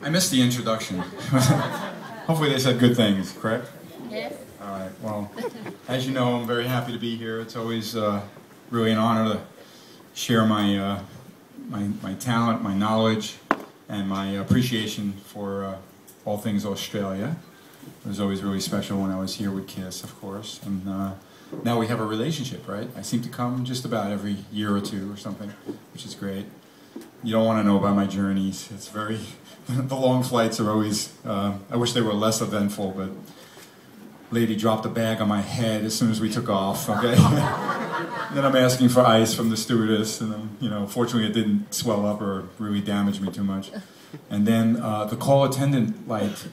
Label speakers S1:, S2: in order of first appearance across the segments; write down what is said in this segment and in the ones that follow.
S1: I missed the introduction. Hopefully they said good things, correct?
S2: Yes.
S1: All right, well, as you know, I'm very happy to be here. It's always really an honor to share my, my talent, my knowledge, and my appreciation for all things Australia. It was always really special when I was here with KISS, of course. And now we have a relationship, right? I seem to come just about every year or two or something, which is great. You don't want to know about my journeys. It's very, the long flights are always, I wish they were less eventful, but lady dropped a bag on my head as soon as we took off, okay? Then I'm asking for ice from the stewardess, and then, you know, fortunately it didn't swell up or really damage me too much. And then the call attendant light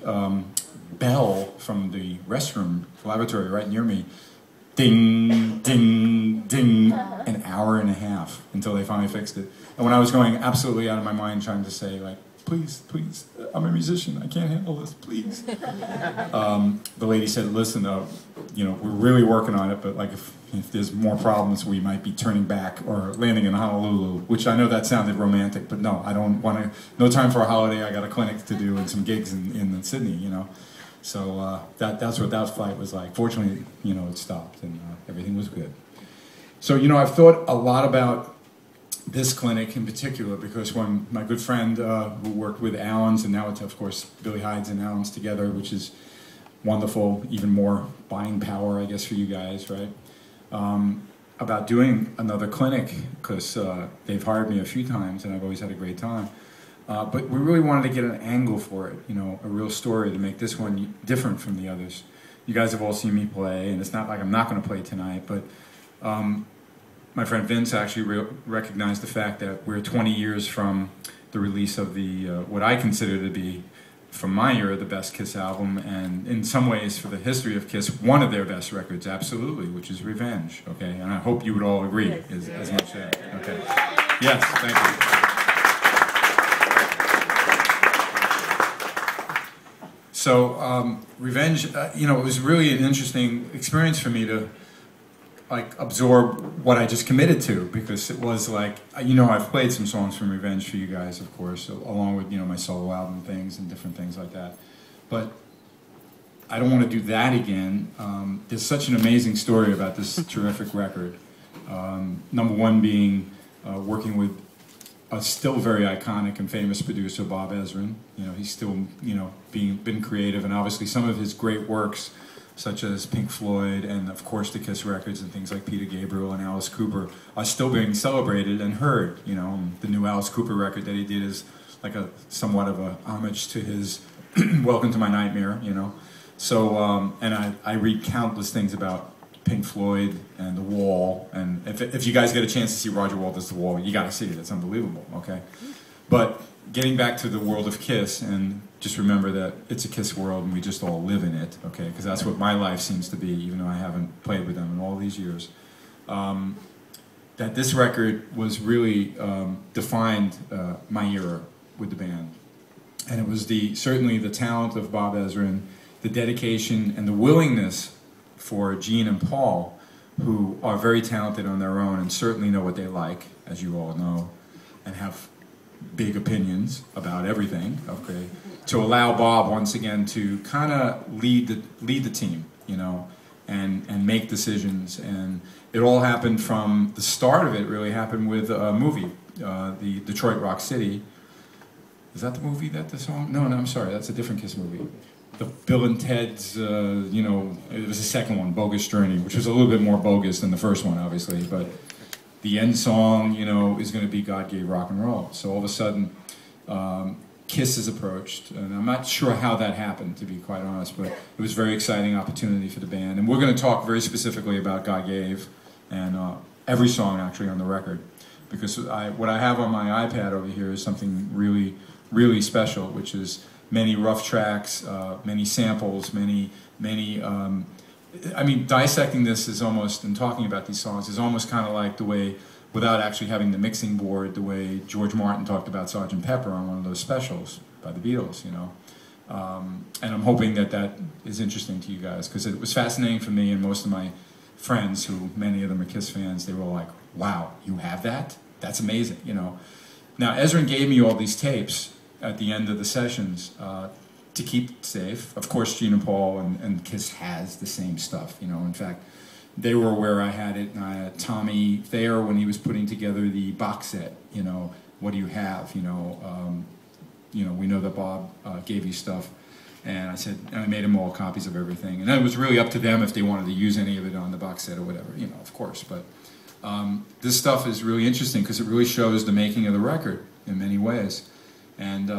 S1: bell from the restroom lavatory right near me, ding, ding, ding, an hour and a half until they finally fixed it. And when I was going absolutely out of my mind trying to say, like, please, please, I'm a musician, I can't handle this, please. The lady said, listen, you know, we're really working on it, but like if there's more problems, we might be turning back or landing in Honolulu, which I know that sounded romantic, but no, I don't want to, no time for a holiday, I got a clinic to do and some gigs in Sydney, you know. So that's what that flight was like. Fortunately, you know, it stopped and everything was good. So, you know, I've thought a lot about this clinic in particular because when my good friend who worked with Allen's, and now it's of course Billy Hyde's and Allen's together, which is wonderful, even more buying power I guess for you guys, right? About doing another clinic because they've hired me a few times and I've always had a great time. But we really wanted to get an angle for it, you know, a real story to make this one different from the others. You guys have all seen me play, and it's not like I'm not going to play tonight, but my friend Vince actually recognized the fact that we're 20 years from the release of the what I consider to be, from my era, the best KISS album, and in some ways, for the history of KISS, one of their best records, absolutely, which is Revenge, okay? And I hope you would all agree,
S2: yes.
S1: as much as that, okay? Yes, thank you. So, Revenge, you know, it was really an interesting experience for me to like absorb what I just committed to, because it was like, you know, I've played some songs from Revenge for you guys, of course, along with, you know, my solo album things and different things like that. But I don't want to do that again. There's such an amazing story about this terrific record. Number one being working with a still very iconic and famous producer, Bob Ezrin. You know, he's still, you know, been creative, and obviously some of his great works, such as Pink Floyd and of course the KISS records and things like Peter Gabriel and Alice Cooper, are still being celebrated and heard. You know, the new Alice Cooper record that he did is like a somewhat of a homage to his Welcome to My Nightmare. You know, so and I read countless things about Pink Floyd and The Wall, and if you guys get a chance to see Roger Waters' The Wall, you got to see it. It's unbelievable. Okay, but getting back to the world of KISS, and just remember that it's a KISS world and we just all live in it, okay? Because that's what my life seems to be, even though I haven't played with them in all these years. That this record was really defined my era with the band. And it was certainly the talent of Bob Ezrin, the dedication and the willingness for Gene and Paul, who are very talented on their own and certainly know what they like, as you all know, and have big opinions about everything, okay, to allow Bob once again to kind of lead the team, you know, and make decisions. And it all happened from the start of it, really happened with a movie, the Detroit Rock City. Is that the movie that the song? No, I'm sorry, that's a different KISS movie. The Bill and Ted's, you know, it was the second one, Bogus Journey, which was a little bit more bogus than the first one, obviously, but the end song, you know, is going to be God Gave Rock and Roll. So all of a sudden, KISS is approached, and I'm not sure how that happened, to be quite honest, but it was a very exciting opportunity for the band. And we're going to talk very specifically about God Gave, and every song actually on the record, because what I have on my iPad over here is something really, really special, which is many rough tracks, many samples, many I mean, dissecting this is almost, and talking about these songs, is almost kind of like the way, without actually having the mixing board, the way George Martin talked about Sgt. Pepper on one of those specials by the Beatles, you know. And I'm hoping that that is interesting to you guys, because it was fascinating for me and most of my friends, who many of them are Kiss fans. They were like, wow, you have that? That's amazing, you know. Now, Ezrin gave me all these tapes at the end of the sessions to keep safe. Of course, Gene and Paul and Kiss has the same stuff, you know. In fact, they were where I had it, and I had Tommy Thayer, when he was putting together the box set, you know, what do you have, you know, we know that Bob gave you stuff. And I said, and I made them all copies of everything. And then it was really up to them if they wanted to use any of it on the box set or whatever, you know, of course. But this stuff is really interesting because it really shows the making of the record in many ways. And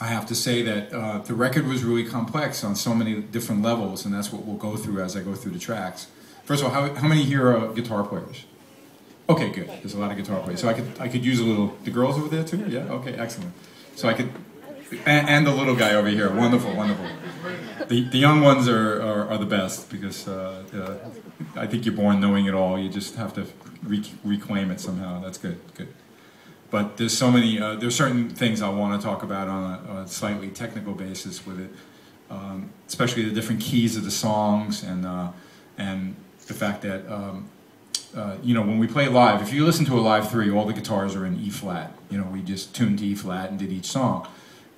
S1: I have to say that the record was really complex on so many different levels, and that's what we'll go through as I go through the tracks. First of all, how many here are guitar players? Okay, good. There's a lot of guitar players. So I could use a little. The girls over there too? Yeah. Okay, excellent. So I could, and the little guy over here. Wonderful, wonderful. The young ones are the best, because I think you're born knowing it all. You just have to reclaim it somehow. That's good, good. But there's so many. There's certain things I want to talk about on a slightly technical basis with it, especially the different keys of the songs, and the fact that. You know, when we play live, if you listen to a live 3, all the guitars are in E flat. You know, we just tuned to E flat and did each song.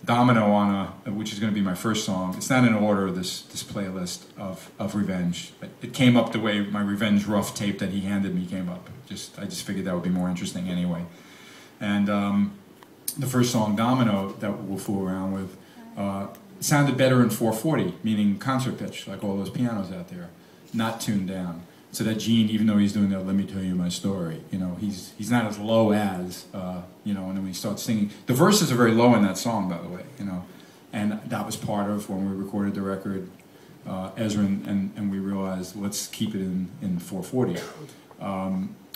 S1: Domino on which is going to be my first song. It's not in order, this playlist of Revenge. It came up the way my Revenge rough tape that he handed me came up. I just figured that would be more interesting anyway. And the first song, Domino, that we'll fool around with, sounded better in 440, meaning concert pitch, like all those pianos out there, not tuned down. So that Gene, even though he's doing that, let me tell you my story, you know, he's not as low as, you know, and then when he starts singing, the verses are very low in that song, by the way, you know, and that was part of when we recorded the record, Ezrin, and we realized, let's keep it in 440,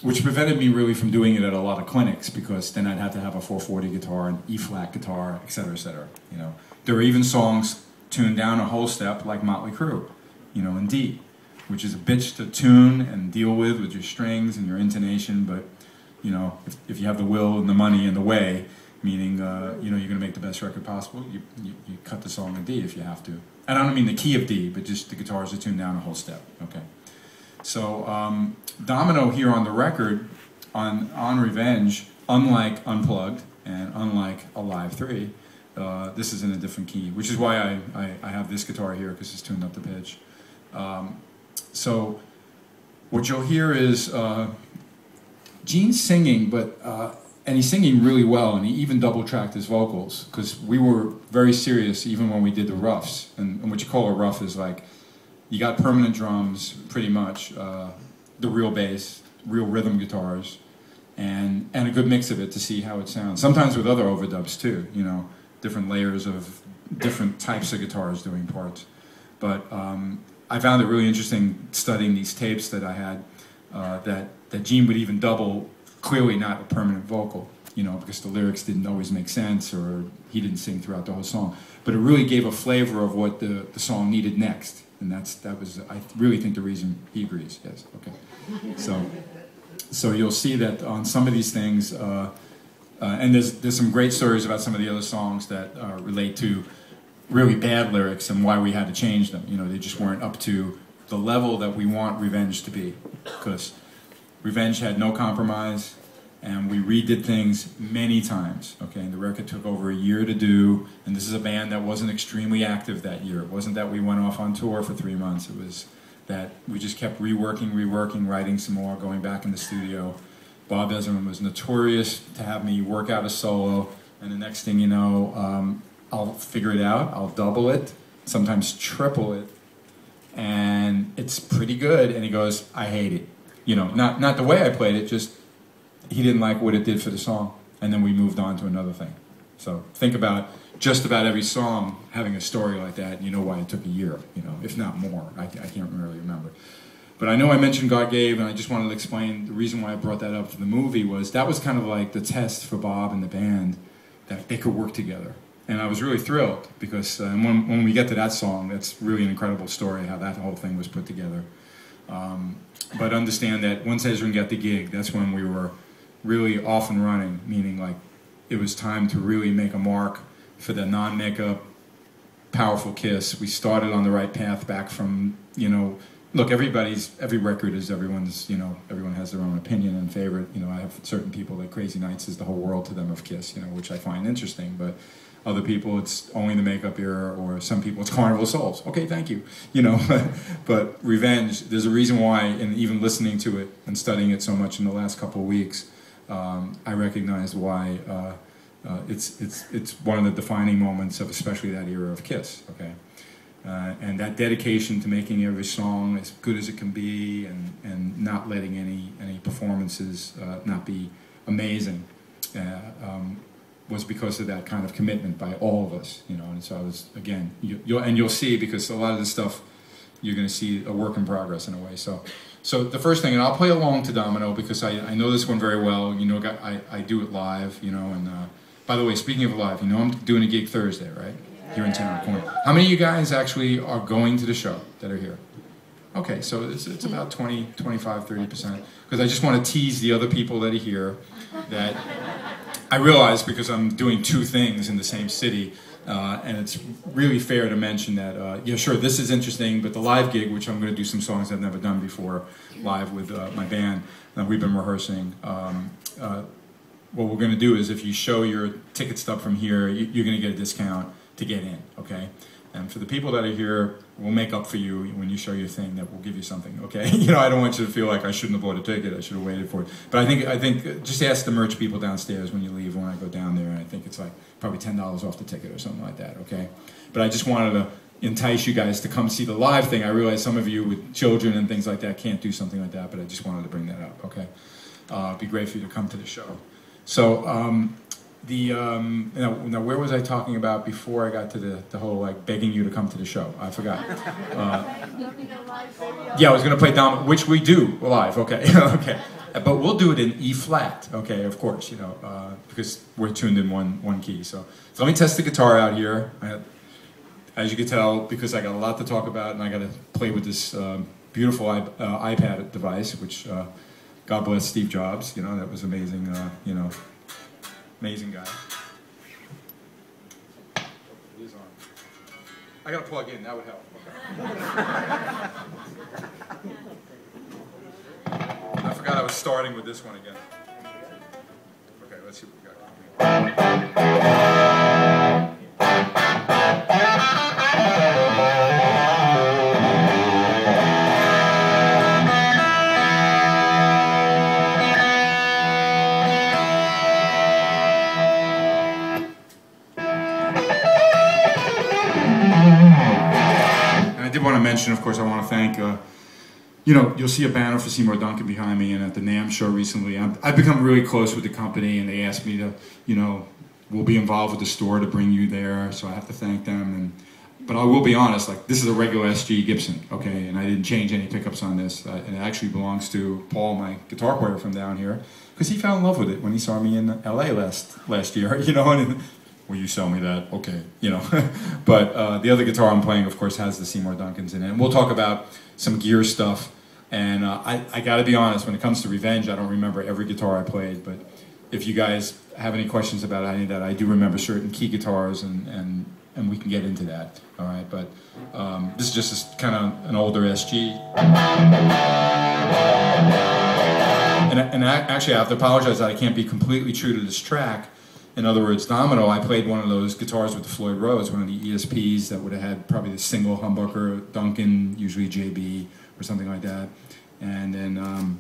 S1: which prevented me really from doing it at a lot of clinics, because then I'd have to have a 440 guitar, an E-flat guitar, etc., you know. There are even songs tuned down a whole step, like Motley Crue, you know, in D, which is a bitch to tune and deal with your strings and your intonation, but, you know, if you have the will and the money and the way, meaning, you know, you're going to make the best record possible, you cut the song in D if you have to. And I don't mean the key of D, but just the guitars are tuned down a whole step, okay? So, Domino here on the record, on Revenge, unlike Unplugged and unlike a Live 3, this is in a different key, which is why I have this guitar here, because it's tuned up to pitch. So what you'll hear is Gene singing, and he's singing really well, and he even double-tracked his vocals, because we were very serious even when we did the roughs. And what you call a rough is like, you got permanent drums, pretty much, the real bass, real rhythm guitars, and a good mix of it to see how it sounds. Sometimes with other overdubs too, you know, different layers of different types of guitars doing parts. But I found it really interesting studying these tapes that I had, that Gene would even double, clearly not a permanent vocal, you know, because the lyrics didn't always make sense, or he didn't sing throughout the whole song. But it really gave a flavor of what the song needed next, and that was, I really think, the reason he agrees. Yes, okay. So you'll see that on some of these things, and there's some great stories about some of the other songs that relate to really bad lyrics and why we had to change them. You know, they just weren't up to the level that we want Revenge to be, because Revenge had no compromise, and we redid things many times, okay? And the record took over a year to do, and this is a band that wasn't extremely active that year. It wasn't that we went off on tour for 3 months. It was that we just kept reworking, writing some more, going back in the studio. Bob Ezrin was notorious to have me work out a solo, and the next thing you know, I'll figure it out, I'll double it, sometimes triple it, and it's pretty good, and he goes, I hate it. You know, not the way I played it, just he didn't like what it did for the song, and then we moved on to another thing. So think about just about every song having a story like that, and you know why it took a year, you know, if not more. I can't really remember. But I know I mentioned God Gave, and I just wanted to explain the reason why I brought that up for the movie was that was kind of like the test for Bob and the band that they could work together. And I was really thrilled, because when we get to that song, that's really an incredible story, how that whole thing was put together. But understand that once Ezrin got the gig, that's when we were really off and running, meaning like it was time to really make a mark for the non-makeup powerful Kiss. We started on the right path back from, look, every record is everyone's, everyone has their own opinion and favorite. I have certain people that Crazy Nights is the whole world to them of Kiss, which I find interesting, but other people it's only the Makeup Era, or some people it's Carnival of Souls. Okay, thank you. But Revenge, there's a reason why, and even listening to it and studying it so much in the last couple of weeks, I recognized why it's one of the defining moments of especially that era of Kiss. Okay. And that dedication to making every song as good as it can be, and not letting any performances not be amazing, was because of that kind of commitment by all of us, And so I was, again, you'll see, because a lot of this stuff you're going to see a work in progress in a way. So the first thing, and I'll play along to Domino because I know this one very well. I do it live, And by the way, speaking of live, I'm doing a gig Thursday, right? Here in town. How many of you guys actually are going to the show that are here? Okay, so it's about 20, 25, 30%. Because I just want to tease the other people that are here that I realize, because I'm doing two things in the same city, and it's really fair to mention that, yeah, sure, this is interesting, but the live gig, which I'm going to do some songs I've never done before, live with my band, and we've been rehearsing. What we're going to do is, if you show your ticket stub from here, you're going to get a discount to get in, okay? And for the people that are here, we'll make up for you when you show your thing, that we'll give you something, okay? I don't want you to feel like I shouldn't have bought a ticket, I should have waited for it. But I think just ask the merch people downstairs when you leave, when I go down there, and I think it's like probably $10 off the ticket or something like that, okay? But I just wanted to entice you guys to come see the live thing. I realize some of you with children and things like that can't do something like that, but I just wanted to bring that up, okay? It'd be great for you to come to the show. So, now where was I talking about before I got to the whole like begging you to come to the show? I forgot. Yeah, I was going to play Domino, which we do live. Okay, okay, but we'll do it in E flat. Okay, of course, because we're tuned in one key. So let me test the guitar out here. As you can tell, because I got a lot to talk about, and I got to play with this beautiful iPad device, which God bless Steve Jobs. That was amazing. Amazing guy. It is on. I gotta plug in, that would help. Okay. I forgot I was starting with this one again. Okay, let's see what we got. Mention, of course, I want to thank, you'll see a banner for Seymour Duncan behind me, and at the NAMM show recently, I've become really close with the company, and they asked me to, we'll be involved with the store to bring you there, so I have to thank them. But I will be honest, like, this is a regular SG Gibson, okay, and I didn't change any pickups on this, and it actually belongs to Paul, my guitar player from down here, because he fell in love with it when he saw me in LA last year, and will you sell me that? Okay, But the other guitar I'm playing, of course, has the Seymour Duncans in it. And we'll talk about some gear stuff. And I got to be honest, when it comes to Revenge, I don't remember every guitar I played. But if you guys have any questions about any of that, I do remember certain key guitars, and we can get into that. All right, but this is just kind of an older SG. And actually, I have to apologize that I can't be completely true to this track. In other words, Domino, I played one of those guitars with the Floyd Rose, one of the ESPs that would have had probably the single humbucker, Duncan, usually JB or something like that, and then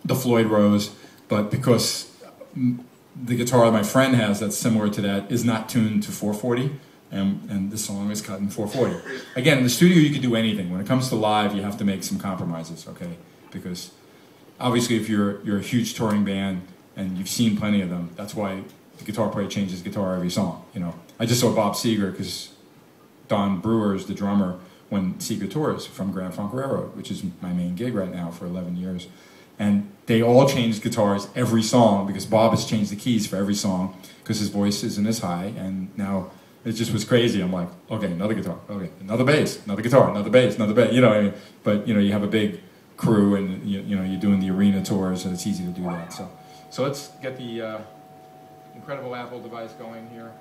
S1: the Floyd Rose. But because the guitar that my friend has that's similar to that is not tuned to 440, and this song is cut in 440. Again, in the studio you can do anything. When it comes to live, you have to make some compromises, okay? Because obviously if you're a huge touring band and you've seen plenty of them, that's why the guitar player changes guitar every song, I just saw Bob Seger, because Don Brewer is the drummer when Seger tours from Grand Funk Railroad, which is my main gig right now for 11 years. And they all change guitars every song, because Bob has changed the keys for every song, because his voice isn't as high, and now it just was crazy. I'm like, okay, another guitar, okay, another bass, another guitar, another bass, another bass, but you have a big crew, and you're doing the arena tours, and it's easy to do that. So let's get the Incredible Apple device going here.